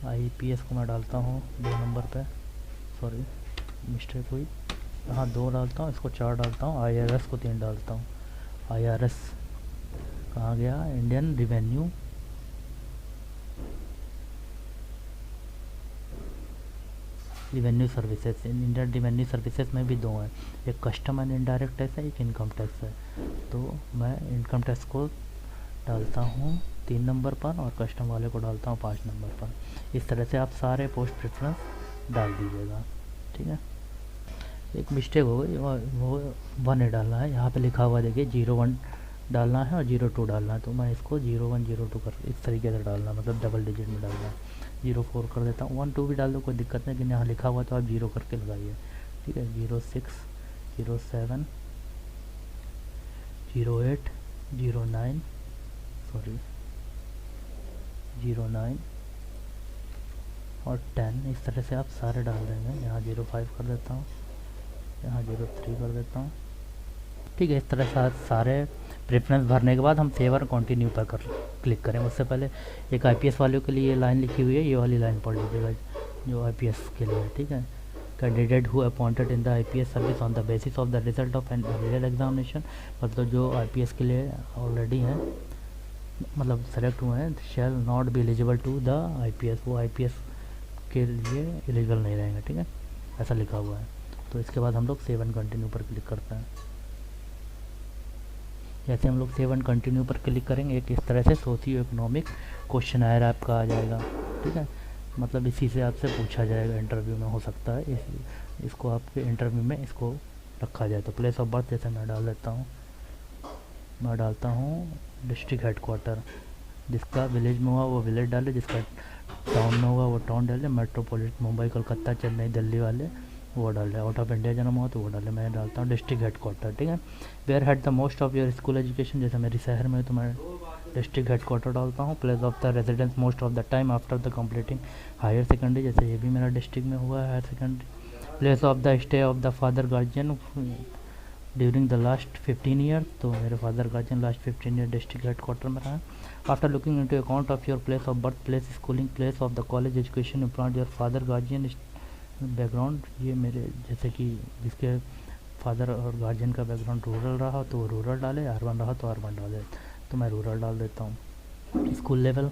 S1: IPS को मैं डालता हूँ 2 नंबर पे, सॉरी मिस्टेक हुई, हाँ 2 डालता हूँ, इसको 4 डालता हूँ। IRS को 3 डालता हूँ। IRS कहाँ गया, Indian revenue services. Indian revenue services में भी 2 हैं, एक कस्टम एंड इनडायरेक्ट टैक्स है, एक इनकम टैक्स है। तो मैं इनकम टैक्स को डालता हूँ 3 नंबर पर और कस्टम वाले को डालता हूँ 5 नंबर पर। इस तरह से आप सारे पोस्ट प्रेफरेंस डाल दीजिएगा, ठीक है। एक मिस्टेक हो गई, वो 1 ही डालना है। यहाँ पे लिखा हुआ देखिए 01 डालना है और 02 डालना है, तो मैं इसको 01 02 कर इस तरीके से डालना, मतलब डबल डिजिट में डालना है। 04 कर देता हूँ। 1 2 भी डाल दो, कोई दिक्कत नहीं, लेकिन यहाँ लिखा हुआ तो आप 0 करके लगाइए, ठीक है। 06 07 08 09 सॉरी 09 और 10, इस तरह से आप सारे डाल देंगे। यहाँ 05 कर देता हूँ, यहाँ 03 कर देता हूँ, ठीक है। इस तरह से सारे प्रेफरेंस भरने के बाद हम सेव और कंटिन्यू पर क्लिक करें। उससे पहले एक IPS वालों के लिए लाइन लिखी हुई है, ये वाली लाइन पढ़ लीजिएगा जो IPS के लिए है, ठीक है। Candidate who appointed in the IPS service on the basis of the result of an real examination, मतलब जो IPS के लिए ऑलरेडी हैं, मतलब सेलेक्ट हुए हैं, shall not be eligible to the IPS, वो IPS के लिए एलिजिबल नहीं रहेंगे, ठीक है। ऐसा लिखा हुआ है। तो इसके बाद हम लोग सेव एंड कंटिन्यू पर क्लिक करते हैं। जैसे हम लोग सेव एंड कंटिन्यू पर क्लिक करेंगे, एक इस तरह से सोशियो इकोनॉमिक क्वेश्चन आयर आपका आ जाएगा, ठीक है। मतलब इसी से आपसे पूछा जाएगा, इंटरव्यू में हो सकता है इसको आपके इंटरव्यू में इसको रखा जाए। तो प्लेस ऑफ बर्थ जैसे मैं डाल देता हूँ, मैं डालता हूँ डिस्ट्रिक्ट हेडक्वार्टर, जिसका विलेज में हुआ वो विलेज डाले, जिसका टाउन में हुआ वो टाउन डाले, मेट्रोपॉलिटन मुंबई कलकत्ता चेन्नई दिल्ली वाले वो डाले, आउट ऑफ इंडिया जन्म हुआ तो वो डाले। मैं डालता हूँ डिस्ट्रिक्ट हेडक्वार्टर, ठीक है। Where had the most of your school education, जैसे मेरी शहर में तो मैं डिस्ट्रिक्ट हेडक्वार्टर डालता हूँ। Place of the residence most of the time after the completing higher secondary, जैसे ये भी मेरा डिस्ट्रिक्ट में हुआ है higher secondary. Place of the stay of the father guardian during the last 15 year, तो मेरे father guardian last 15 year district headquarter में रहा। After looking into account of your place of birth, place schooling, place of the college education you plan your father guardian background, ये मेरे जैसे कि जिसके father और गार्जियन का बैकग्राउंड रूरल रहा तो वो रूरल डाले, अर्बन रहा तो अर्बन डाले, तो मैं रूरल डाल देता हूँ। स्कूल लेवल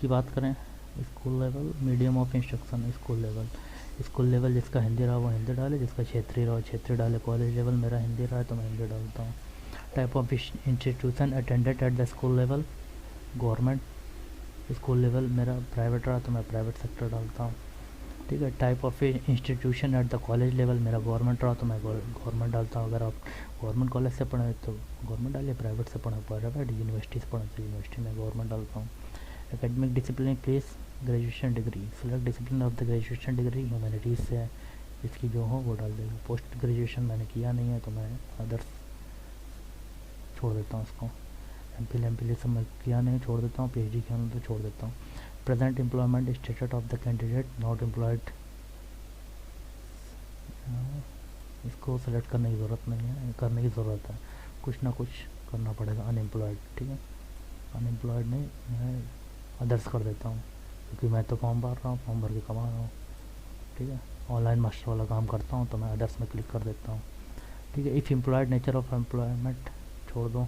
S1: की बात करें, school level medium of instruction school level जिसका हिंदी रहा वो हिंदी डाले, जिसका क्षेत्रीय रहा क्षेत्रीय डाले। कॉलेज लेवल मेरा हिंदी रहा है तो मैं हिंदी डालता हूँ। Type of institution attended at the school level, government school level मेरा प्राइवेट रहा तो मैं प्राइवेट सेक्टर डालता हूँ। ठीक है, type of institution at the college level मेरा गवर्नमेंट रहा तो मैं गवर्नमेंट डालता हूँ। अगर आप गवर्नमेंट कॉलेज से पढ़े तो गवर्नमेंट डालिए, प्राइवेट से पढ़े प्राइवेट, यूनिवर्सिटी से पढ़े तो यूनिवर्सिटी में गवर्नमेंट डालता हूँ। Academic discipline please graduation degree, select discipline of the graduation degree, humanities से है, इसकी जो हो वो डाल देगा। पोस्ट ग्रेजुएशन मैंने किया नहीं है तो मैं अदर्स छोड़ देता हूँ उसको। एम फिल सब मैं किया नहीं, छोड़ देता हूँ। PhD किया नहीं तो छोड़ देता हूँ। Present employment status of the candidate not employed, इसको सेलेक्ट करने की ज़रूरत नहीं है, करने की ज़रूरत है, कुछ ना कुछ करना पड़ेगा। अनएम्प्लॉयड, ठीक है, अनएम्प्लॉयड नहीं, मैं अदर्स कर देता हूँ क्योंकि मैं तो फॉर्म भर रहा हूँ, फॉर्म भर के कमा रहा हूँ। ठीक है, ऑनलाइन मास्टर वाला काम करता हूँ तो मैं अदर्स में क्लिक कर देता हूँ। ठीक है, if employed nature of employment छोड़ दो,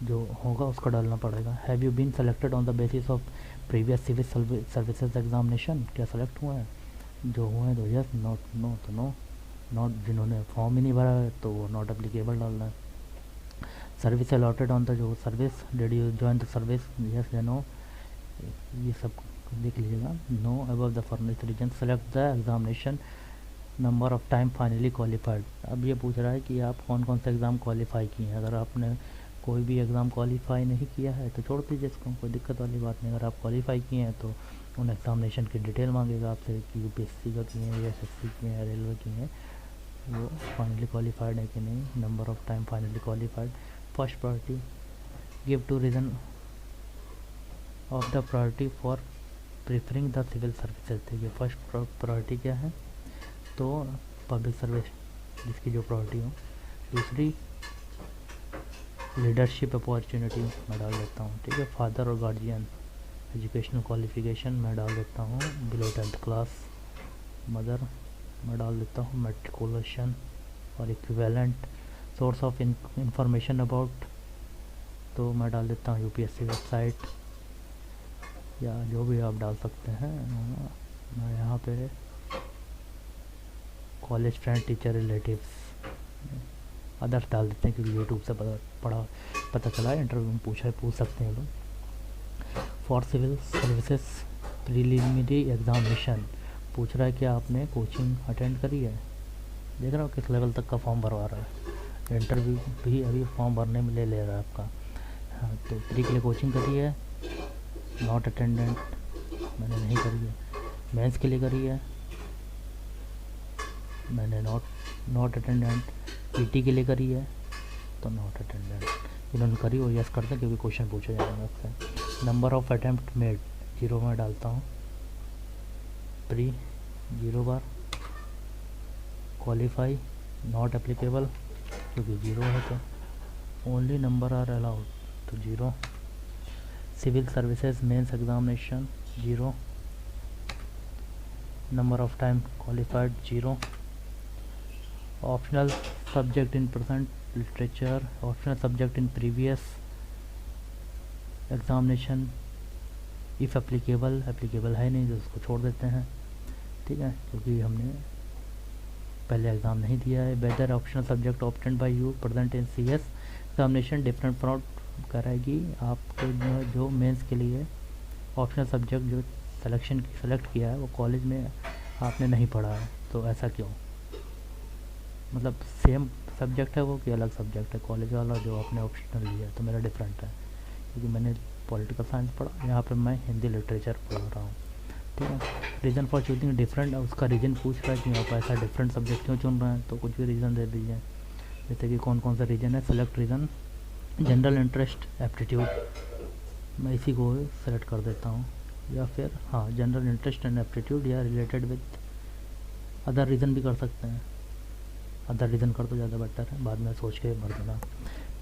S1: जो होगा उसका डालना पड़ेगा। Have you been selected on the basis of previous civil services examination, क्या सेलेक्ट हुए हैं? जो हुए हैं तो यस, नॉट नो तो नो। नॉट, जिन्होंने फॉर्म ही नहीं भरा है तो वो नॉट एप्लीकेबल डालना है। सर्विस अलॉटेड ऑन द, जो service, did you join the service, yes या नो, ये सब लिख लीजिएगा। No above the furnished reason, select the examination number of time finally qualified. अब ये पूछ रहा है कि आप कौन कौन सा एग्ज़ाम क्वालिफाई किए हैं। अगर आपने कोई भी एग्ज़ाम क्वालिफाई नहीं किया है तो छोड़ दीजिए इसको, कोई दिक्कत वाली बात नहीं। अगर आप क्वालिफाई किए हैं तो उन एग्ज़ामिनेशन की डिटेल मांगेगा आपसे कि UPSC का किए हैं या SSC किए हैं, रेलवे किए हैं, वो फाइनली क्वालिफाइड है कि नहीं। Number of time finally qualified. First priority, give to reason of the priority for preferring the civil services. देखिए फर्स्ट प्रायोरिटी क्या है, तो पब्लिक सर्विस जिसकी जो प्रायोरिटी हो। दूसरी लीडरशिप अपॉर्चुनिटी मैं डाल देता हूँ। ठीक है, फादर और गार्जियन, एजुकेशनल क्वालिफिकेशन मैं डाल देता हूँ बिलो 10th क्लास। मदर मैं डाल देता हूँ मेट्रिकुलेशन और equivalent. Source of information about, तो मैं डाल देता हूँ UPSC वेबसाइट या जो भी आप डाल सकते हैं। मैं यहाँ पे college friend, teacher, relatives, others डाल देते हैं क्योंकि यूट्यूब से पता चला है, इंटरव्यू में पूछ सकते हैं लोग। For civil services preliminary examination पूछ रहा है कि आपने कोचिंग अटेंड करी है, देख रहा हो किस लेवल तक का फॉर्म भरवा रहा है। इंटरव्यू भी अभी फॉर्म भरने में ले रहा है आपका। हाँ, तो प्री के लिए कोचिंग करी है, नॉट अटेंडेंट मैंने नहीं करी है। मेंस के लिए करी है, मैंने नॉट अटेंडेंट। PT के लिए करी है तो नॉट अटेंडेंट। इन्होंने करी हो यस करते क्योंकि क्वेश्चन पूछे जाएंगे आपसे। नंबर ऑफ अटैम्प्ट मेड 0 में डालता हूँ। Pre 0 bar. Qualify not applicable क्योंकि 0 है तो। ओनली नंबर आर अलाउड तो 0। Civil services mains examination 0। Number of time qualified 0। Optional subject in present literature, optional subject in previous examination if applicable है नहीं तो उसको छोड़ देते हैं। ठीक है, क्योंकि हमने पहले एग्ज़ाम नहीं दिया है। Whether optional subject opted by you present in CS examination different from कराएगी आपको जो मेंस के लिए ऑप्शनल सब्जेक्ट जो सेलेक्ट किया है वो कॉलेज में आपने नहीं पढ़ा है, तो ऐसा क्यों? मतलब सेम सब्जेक्ट है वो कि अलग सब्जेक्ट है? कॉलेज वाला जो आपने ऑप्शनल लिया है तो मेरा डिफरेंट है क्योंकि मैंने पॉलिटिकल साइंस पढ़ा, यहाँ पे मैं हिंदी लिटरेचर पढ़ा रहा हूँ। ठीक है, रीज़न फॉर चूजिंग डिफरेंट, उसका रीज़न पूछ रहा है कि आप ऐसा डिफरेंट सब्जेक्ट क्यों चुन रहे हैं, तो कुछ भी रीज़न दे दीजिए। जैसे कि कौन कौन सा रीज़न है, select reason general interest aptitude, मैं इसी को सेलेक्ट कर देता हूँ। या फिर हाँ, जनरल इंटरेस्ट एंड एप्टीट्यूड या रिलेटेड विद अदर रीज़न भी कर सकते हैं। अदर रीज़न कर तो ज़्यादा बेटर है, बाद में सोच के भर देना।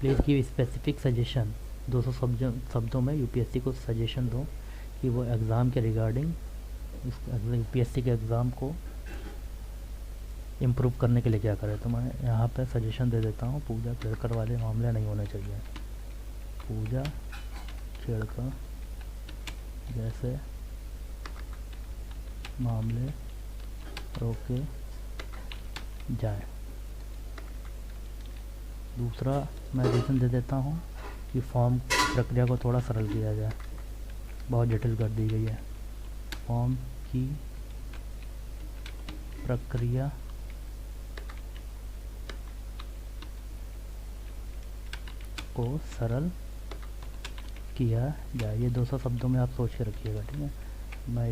S1: प्लीज़ गिव स्पेसिफिक सजेशन, 200 शब्दों में UPSC को सजेशन दो कि वो एग्ज़ाम के रिगार्डिंग UPSC के एग्ज़ाम को इम्प्रूव करने के लिए क्या करें। तो मैं यहाँ पे सजेशन दे देता हूँ, पूजा छेड़कर वाले मामले नहीं होने चाहिए। पूजा छेड़कर जैसे मामले रोके जाए। दूसरा मैं रीज़न दे देता हूँ कि फॉर्म प्रक्रिया को थोड़ा सरल किया जाए। बहुत जटिल कर दी गई है। फॉर्म की प्रक्रिया को सरल किया जाए। ये 200 शब्दों में आप सोच के रखिएगा, ठीक है। मैं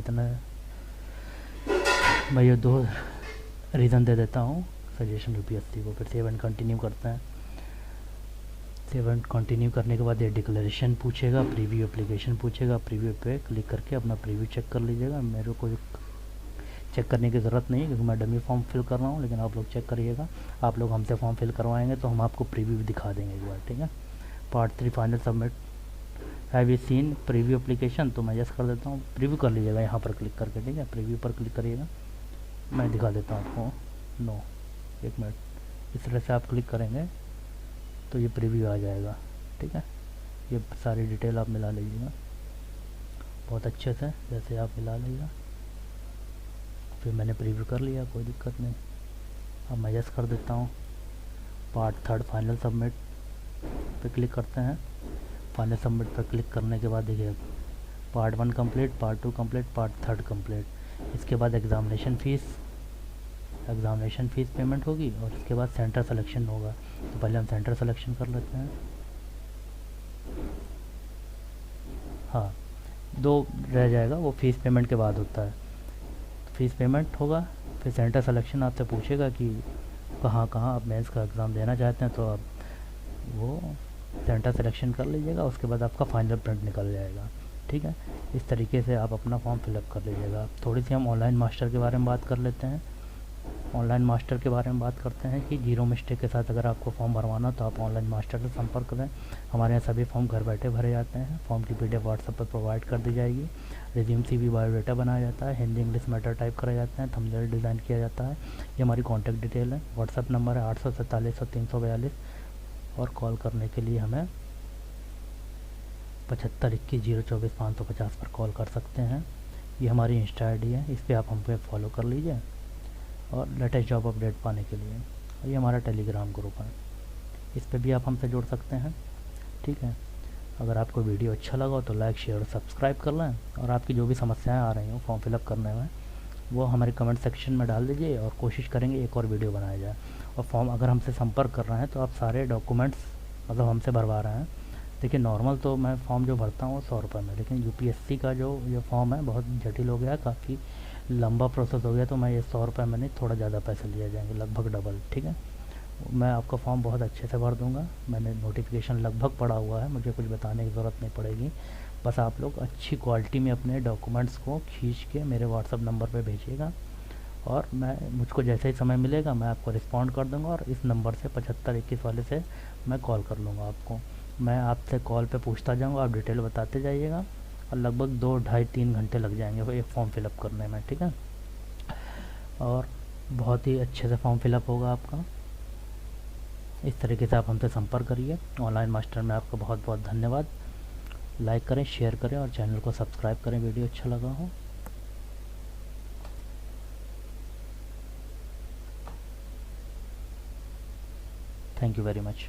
S1: ये 2 रीज़न दे देता हूँ सजेशन यूपीएससी को। फिर सेव एंड कंटिन्यू करते हैं। सेव एंड कंटिन्यू करने के बाद ये डिक्लेरेशन पूछेगा, प्रीव्यू एप्लीकेशन पूछेगा। प्रीव्यू पे क्लिक करके अपना प्रीव्यू चेक कर लीजिएगा। मेरे को चेक करने की ज़रूरत नहीं है क्योंकि मैं डमी फॉर्म फिल कर रहा हूँ, लेकिन आप लोग चेक करिएगा। आप लोग हमसे फॉर्म फिल करवाएंगे तो हम आपको प्रीव्यू भी दिखा देंगे एक बार, ठीक है। Part 3 final submit. Have you seen preview application, तो मैं यस कर देता हूँ। प्रीव्यू कर लीजिएगा यहाँ पर क्लिक करके, ठीक है। प्रीव्यू पर क्लिक करिएगा, मैं दिखा देता हूँ आपको। No, 1 minute. इस तरह से आप क्लिक करेंगे तो ये प्रीव्यू आ जाएगा, ठीक है। ये सारी डिटेल आप मिला लीजिएगा बहुत अच्छे से, जैसे आप मिला लीजिएगा। फिर मैंने प्रीव्यू कर लिया, कोई दिक्कत नहीं। अब मैं यस कर देता हूँ। पार्ट 3 फाइनल सबमिट पे क्लिक करते हैं। फाइनल सबमिट पर क्लिक करने के बाद देखिए part 1 complete, part 2 complete, part 3 complete. इसके बाद एग्ज़ामिनेशन फ़ीस पेमेंट होगी और इसके बाद सेंटर सिलेक्शन होगा। तो पहले हम सेंटर सिलेक्शन कर लेते हैं। हाँ, 2 रह जाएगा, वो फ़ीस पेमेंट के बाद होता है। तो फ़ीस पेमेंट होगा, फिर सेंटर सिलेक्शन आपसे पूछेगा कि कहाँ आप मेंस का एग्ज़ाम देना चाहते हैं, तो आप वो सेंटर सिलेक्शन कर लीजिएगा। उसके बाद आपका फाइनल प्रिंट निकल जाएगा, ठीक है। इस तरीके से आप अपना फॉर्म फिलअप कर लीजिएगा। थोड़ी सी हम ऑनलाइन मास्टर के बारे में बात कर लेते हैं। ऑनलाइन मास्टर के बारे में बात करते हैं कि जीरो मिस्टेक के साथ अगर आपको फॉर्म भरवाना तो आप ऑनलाइन मास्टर से संपर्क करें। हमारे यहाँ सभी फॉर्म घर बैठे भरे जाते हैं। फॉर्म की PDF व्हाट्सएप पर प्रोवाइड कर दी जाएगी। रिज्यूम CV बायोडाटा बनाया जाता है, हिंदी इंग्लिश मैटर टाइप कराए जाते हैं, थंबनेल डिज़ाइन किया जाता है। ये हमारी कॉन्टैक्ट डिटेल है। व्हाट्सएप नंबर है 847 342 और कॉल करने के लिए हमें 75 21 024 550 पर कॉल कर सकते हैं। ये हमारी इंस्टा ID है, इस पर आप हम पे फॉलो कर लीजिए और लेटेस्ट जॉब अपडेट पाने के लिए। और ये हमारा टेलीग्राम ग्रुप है, इस पे भी आप हमसे जुड़ सकते हैं, ठीक है। अगर आपको वीडियो अच्छा लगा तो लाइक शेयर और सब्सक्राइब कर लें। और आपकी जो भी समस्याएं आ रही हो फॉर्म फिलअप करने में वो हमारे कमेंट सेक्शन में डाल दीजिए और कोशिश करेंगे एक और वीडियो बनाया जाए। और फॉर्म अगर हमसे संपर्क कर रहे हैं तो आप सारे डॉक्यूमेंट्स मतलब हमसे भरवा रहे हैं। देखिए नॉर्मल तो मैं फॉर्म जो भरता हूँ 100 रुपये में, लेकिन यूपीएससी का जो ये फॉर्म है बहुत जटिल हो गया है, काफ़ी लंबा प्रोसेस हो गया, तो मैं ये 100 रुपये में नहीं, थोड़ा ज़्यादा पैसे लिए जाएंगे, लगभग डबल, ठीक है। मैं आपका फॉर्म बहुत अच्छे से भर दूंगा। मैंने नोटिफिकेशन लगभग पढ़ा हुआ है, मुझे कुछ बताने की ज़रूरत नहीं पड़ेगी। बस आप लोग अच्छी क्वालिटी में अपने डॉक्यूमेंट्स को खींच के मेरे व्हाट्सअप नंबर पे भेजिएगा और मुझको जैसे ही समय मिलेगा मैं आपको रिस्पॉन्ड कर दूंगा। और इस नंबर से 75 21 वाले से मैं कॉल कर लूँगा आपको। मैं आपसे कॉल पे पूछता जाऊँगा, आप डिटेल बताते जाइएगा और लगभग 2 ढाई 3 घंटे लग जाएंगे वो एक फॉर्म फिलअप करने में, ठीक है। और बहुत ही अच्छे से फॉर्म फिलअप होगा आपका। इस तरीके से आप हमसे संपर्क करिए। ऑनलाइन मास्टर में आपका बहुत बहुत धन्यवाद। लाइक करें, शेयर करें और चैनल को सब्सक्राइब करें वीडियो अच्छा लगा हो। Thank you very much.